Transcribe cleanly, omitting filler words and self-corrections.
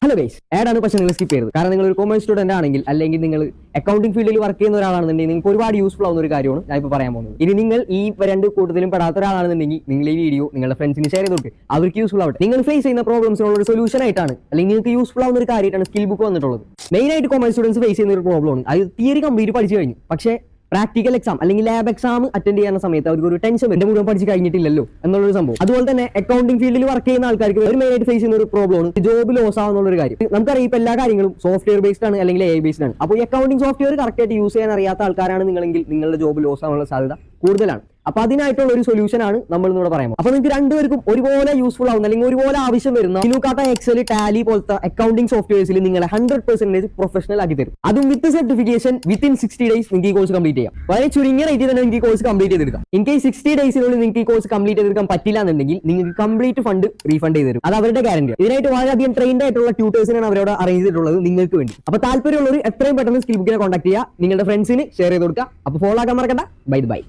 Hello guys, ആഡാണ് പക്ഷേ നിങ്ങൾ skip ചെയ്തത്. കാരണം നിങ്ങൾ ഒരു കൊമേഴ്സ് സ്റ്റുഡന്റ് ആണെങ്കിൽ അല്ലെങ്കിൽ നിങ്ങൾ അക്കൗണ്ടിംഗ് ഫീൽഡിൽ വർക്ക് ചെയ്യുന്ന ഒരാളാണെന്നുണ്ടെങ്കിൽ നിങ്ങൾക്ക് ഒരുപാട് യൂസ്ഫുൾ ആവുന്ന ഒരു കാര്യമാണ് ഞാൻ ഇപ്പോൾ പറയാൻ പോകുന്നത്. ഇനി നിങ്ങൾ ഈ രണ്ട് കൂട്ടത്തിലും പെടാത്ത ഒരാളാണെന്നുണ്ടെങ്കിൽ നിങ്ങൾ ഈ വീഡിയോ നിങ്ങളുടെ ഫ്രണ്ട്സിന് ഷെയർ ചെയ്ത് കൊടുക്കുക, അവർക്ക് യൂസ്ഫുൾ ആവട്ടെ. നിങ്ങൾ ഫേസ് ചെയ്യുന്ന പ്രോബ്ലംസിനുള്ള ഒരു സൊല്യൂഷൻ ആയിട്ടാണ് അല്ലെങ്കിൽ നിങ്ങൾക്ക് യൂസ്ഫുൾ ആവുന്ന ഒരു കാര്യമായിട്ടാണ് സ്കിൽ ബുക്ക് വന്നിട്ടുള്ളത്. മെയിൻ ആയിട്ട് കൊമേഴ്സ് സ്റ്റുഡൻസ് ഫേസ് ചെയ്യുന്ന ഒരു പ്രോബ്ലമാണ്. അത് തിയറി കംപ്ലീറ്റ് പഠിച്ചു കഴിഞ്ഞു, പക്ഷേ പ്രാക്ടിക്കൽ എക്സാം അല്ലെങ്കിൽ ലാബ് എക്സാം അറ്റൻഡ് ചെയ്യുന്ന സമയത്ത് അവർക്ക് ഒരു ടെൻഷൻ വരും, മുഴുവൻ പഠിച്ച് കഴിഞ്ഞിട്ടില്ലല്ലോ എന്നുള്ളൊരു സംഭവം. അതുപോലെ തന്നെ അക്കൗണ്ടിംഗ് ഫീൽഡിൽ വർക്ക് ചെയ്യുന്ന ആൾക്കാർക്ക് ഒരു മെയിൻ ആയിട്ട് ഫേസ് ചെയ്യുന്ന ഒരു പ്രോബ്ലമാണ് ജോബ് ലോസ് ആവുന്ന ഒരു കാര്യം. നമുക്കറിയാം ഇപ്പൊ എല്ലാ കാര്യങ്ങളും സോഫ്റ്റ്വെയർ ബേസ്ഡ് ആണ് അല്ലെങ്കിൽ AI ബേസ്ഡ് ആണ്. അപ്പോൾ ഈ അക്കൗണ്ടിംഗ് സോഫ്റ്റ്വെയർ കറക്റ്റ് ആയിട്ട് യൂസ് ചെയ്യാൻ അറിയാത്ത ആൾക്കാരാണ് നിങ്ങളെങ്കിൽ നിങ്ങളുടെ ജോബ് ലോസ് ആവാനുള്ള സാധ്യത കൂടുതലാണ്. അപ്പൊ അതിനായിട്ടുള്ള ഒരു സൊല്യൂഷൻ ആണ് നമ്മൾ ഇന്നിവിടെ പറയുന്നത്. അപ്പൊ നിങ്ങൾക്ക് രണ്ടുപേർക്കും ഒരുപോലെ യൂസ്ഫുൾ ആവുന്ന അല്ലെങ്കിൽ ഒരുപോലെ ആവശ്യം വരുന്ന ലുക്കാട്ട എക്സൽ ടാലി പോലത്തെ അക്കൗണ്ടിംഗ് സോഫ്റ്റ്വെയർസിൽ നിങ്ങളെ 100% പ്രൊഫഷണൽ ആക്കി തരും. അതും വിത്ത് സർട്ടിഫിക്കേഷൻ വിത്തിൻ 60 days നിങ്ങൾക്ക് ഈ കോഴ്സ് കംപ്ലീറ്റ് ചെയ്യാം. വളരെ ചുരുങ്ങിയ റേറ്റിൽ തന്നെ നിങ്ങൾക്ക് ഈ കോഴ്സ് കംപ്ലീറ്റ് ചെയ്തെടുക്കാം. എനിക്ക് 60 daysനുള്ളിൽ നിങ്ങൾക്ക് ഈ കോഴ്സ് കംപ്ലീറ്റ് ചെയ്തെടുക്കാൻ പറ്റില്ല എന്നുണ്ടെങ്കിൽ നിങ്ങൾക്ക് കംപ്ലീറ്റ് ഫണ്ട് റീഫണ്ട് ചെയ്ത് തരും. അത് അവരുടെ ഗ്യാരണ്ടി. ഇതിനായിട്ട് വളരെയധികം ട്രെയിൻഡ് ആയിട്ടുള്ള ട്യൂട്ടേഴ്സിനാണ് അവരോട് അറേഞ്ച് ചെയ്തിട്ടുള്ളത് നിങ്ങൾക്ക് വേണ്ടി. അപ്പൊ താല്പര്യമുള്ളവർ എത്രയും പെട്ടെന്ന് സ്കിൽ ബുക്കിനെ കോൺടാക്ട് ചെയ്യുക, നിങ്ങളുടെ ഫ്രണ്ട്സിന് ഷെയർ ചെയ്ത് കൊടുക്കുക. അപ്പൊ ഫോളോ ആക്കാൻ മറക്കണ്ട. ബൈ.